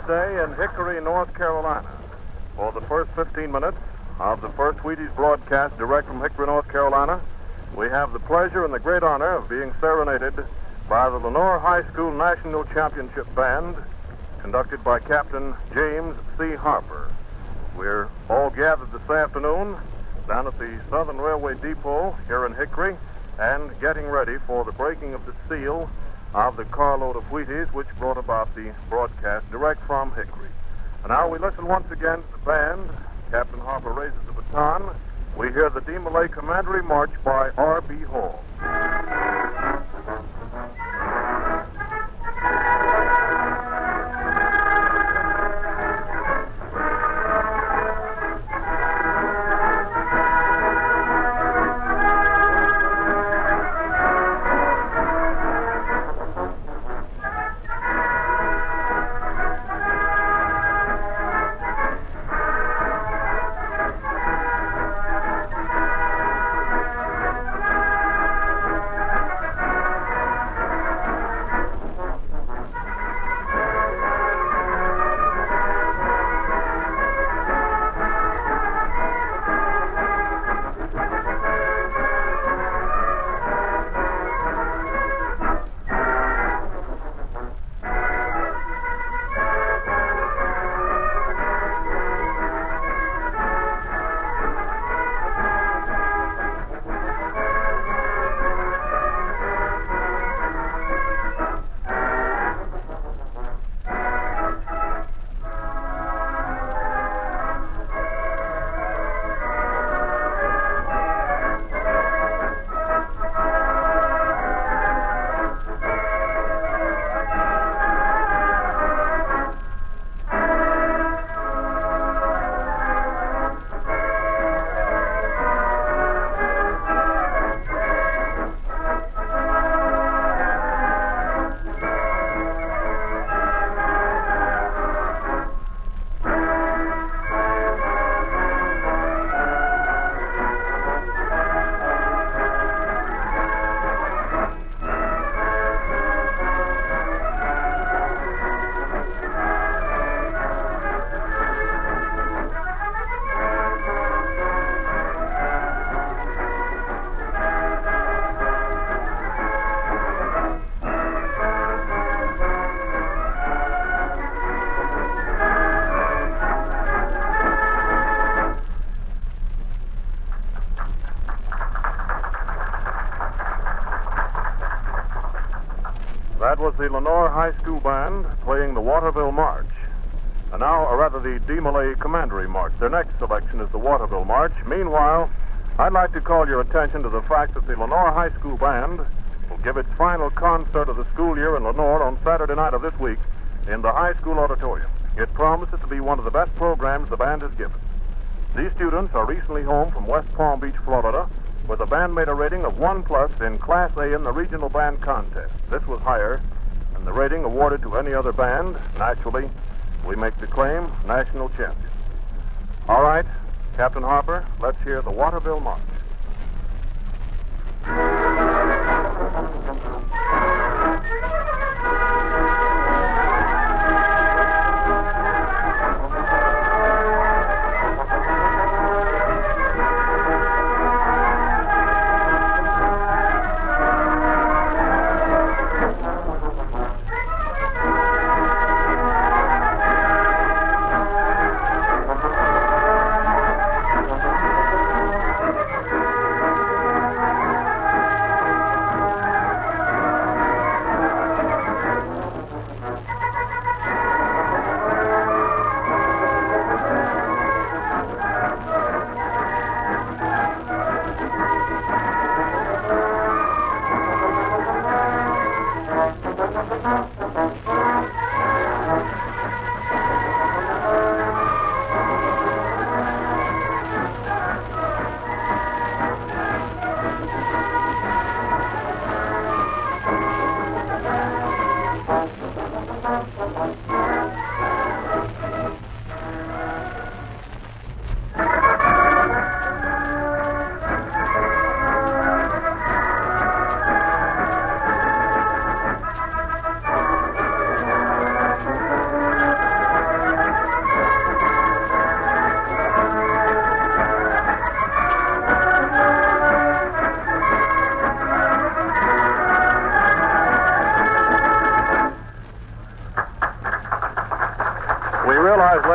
day in Hickory, North Carolina. For the first 15 minutes of the first Wheaties broadcast direct from Hickory, North Carolina, we have the pleasure and the great honor of being serenaded by the Lenoir High School National Championship Band, conducted by Captain James C. Harper. We're all gathered this afternoon down at the Southern Railway Depot here in Hickory and getting ready for the breaking of the seal of the carload of Wheaties which brought about the broadcast direct from Hickory. And now we listen once again to the band. Captain Harper raises the baton. We hear the D. Malay Commandery March by R.B. Hall. That was the Lenoir High School Band playing the Waterville March. And now, or rather, the D. Malay Commandery March. Their next selection is the Waterville March. Meanwhile, I'd like to call your attention to the fact that the Lenoir High School Band will give its final concert of the school year in Lenoir on Saturday night of this week in the high school auditorium. It promises to be one of the best programs the band has given. These students are recently home from West Palm Beach, Florida, where the band made a rating of 1+ in Class A in the regional band contest. This was higher than the rating awarded to any other band. Naturally, we make the claim national champion. All right, Captain Harper, let's hear the Waterville March.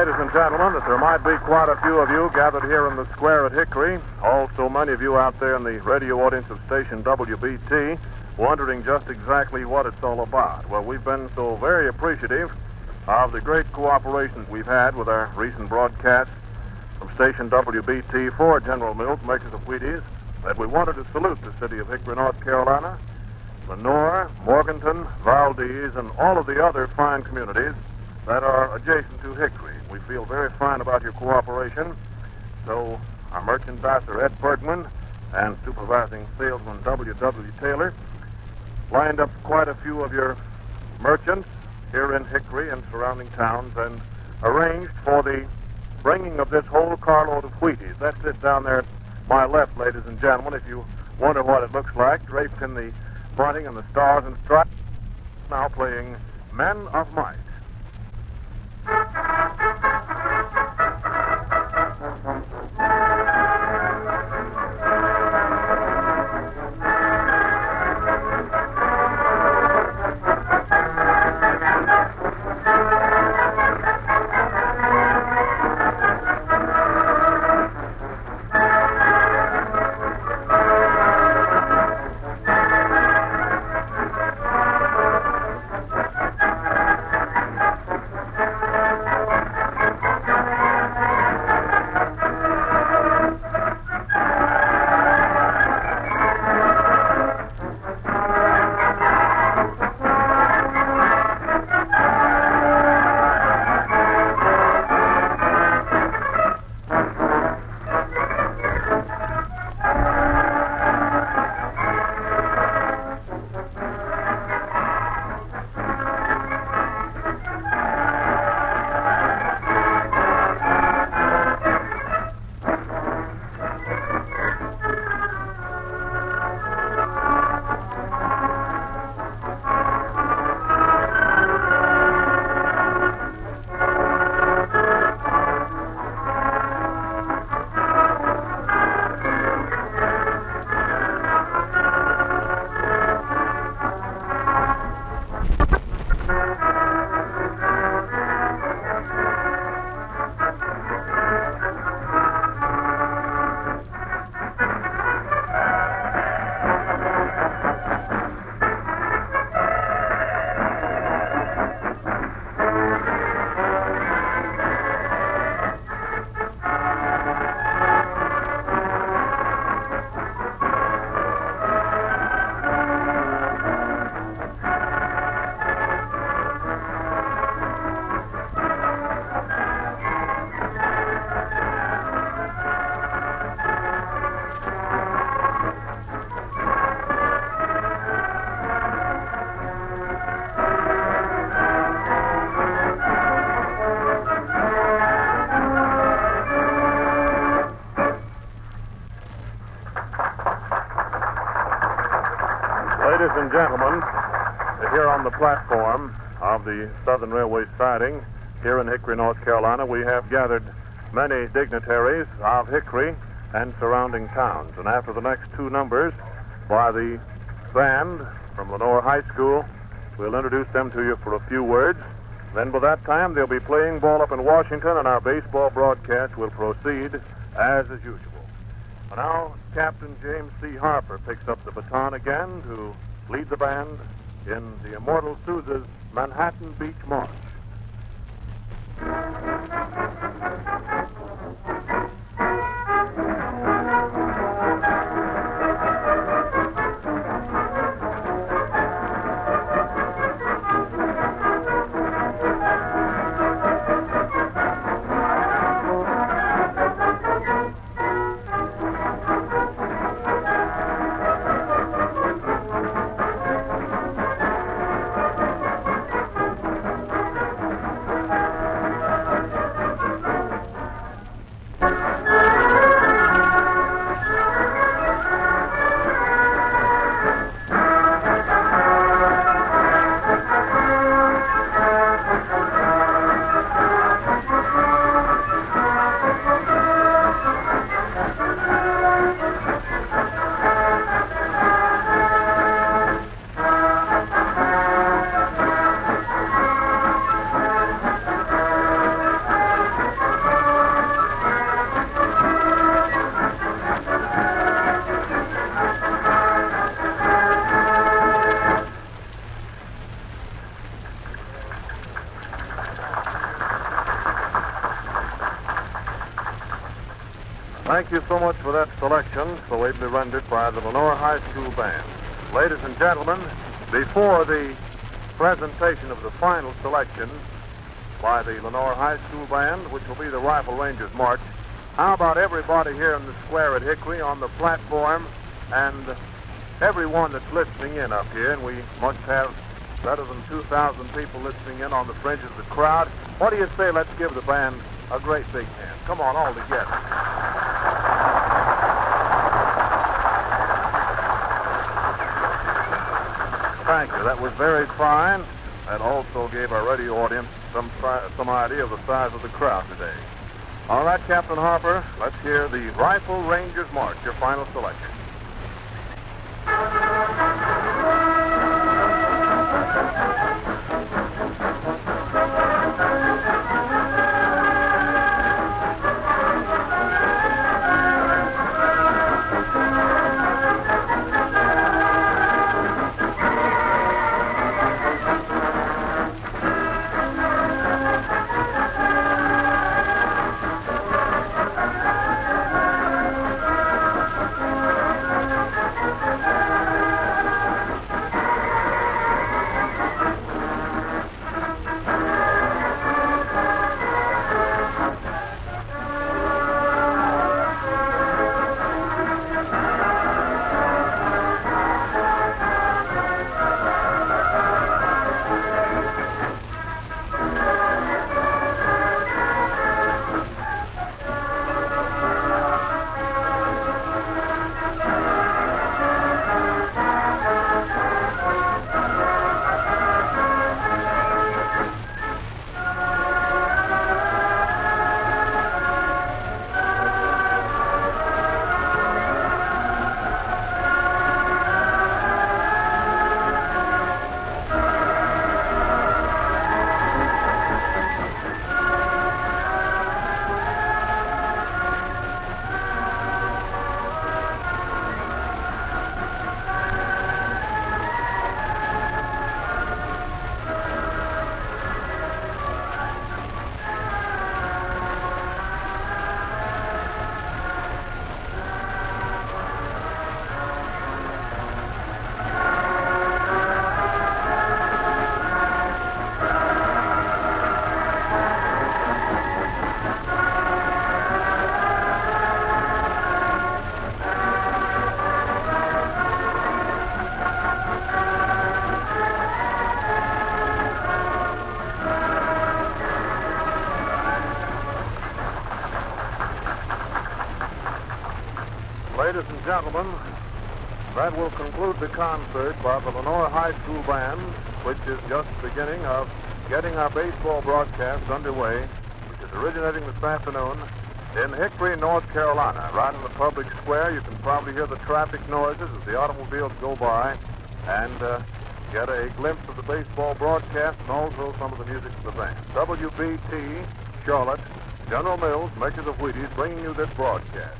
ladies and gentlemen, that there might be quite a few of you gathered here in the square at Hickory. Also, many of you out there in the radio audience of station WBT wondering just exactly what it's all about. Well, we've been so very appreciative of the great cooperation we've had with our recent broadcasts from station WBT for General Mills, makers of Wheaties, that we wanted to salute the city of Hickory, North Carolina, Lenoir, Morganton, Valdez, and all of the other fine communities that are adjacent to Hickory. We feel very fine about your cooperation. So our merchandiser, Ed Bergman, and supervising salesman, W.W. Taylor, lined up quite a few of your merchants here in Hickory and surrounding towns and arranged for the bringing of this whole carload of Wheaties. That's it down there at my left, ladies and gentlemen, if you wonder what it looks like, draped in the bunting and the stars and stripes, now playing Men of Might. Ladies and gentlemen, here on the platform of the Southern Railway siding here in Hickory, North Carolina, we have gathered many dignitaries of Hickory and surrounding towns. And after the next two numbers by the band from Lenoir High School, we'll introduce them to you for a few words. Then by that time, they'll be playing ball up in Washington, and our baseball broadcast will proceed as usual. And now, Captain James C. Harper picks up the baton again to lead the band in the Immortal Sousa's Manhattan Beach March. Thank you so much for that selection, so ably rendered by the Lenoir High School Band. Ladies and gentlemen, before the presentation of the final selection by the Lenoir High School Band, which will be the Rifle Rangers March, how about everybody here in the square at Hickory on the platform and everyone that's listening in up here, and we must have better than 2,000 people listening in on the fringes of the crowd. What do you say, let's give the band a great big hand. Come on, all together. Thank you. That was very fine. That also gave our radio audience some idea of the size of the crowd today. All right, Captain Harper, let's hear the Rifle Rangers March, your final selection. Ladies and gentlemen, that will conclude the concert by the Lenoir High School Band, which is just beginning of getting our baseball broadcast underway, which is originating this afternoon in Hickory, North Carolina. Right in the public square, you can probably hear the traffic noises as the automobiles go by and get a glimpse of the baseball broadcast and also some of the music of the band. WBT, Charlotte, General Mills, makers of Wheaties, bringing you this broadcast.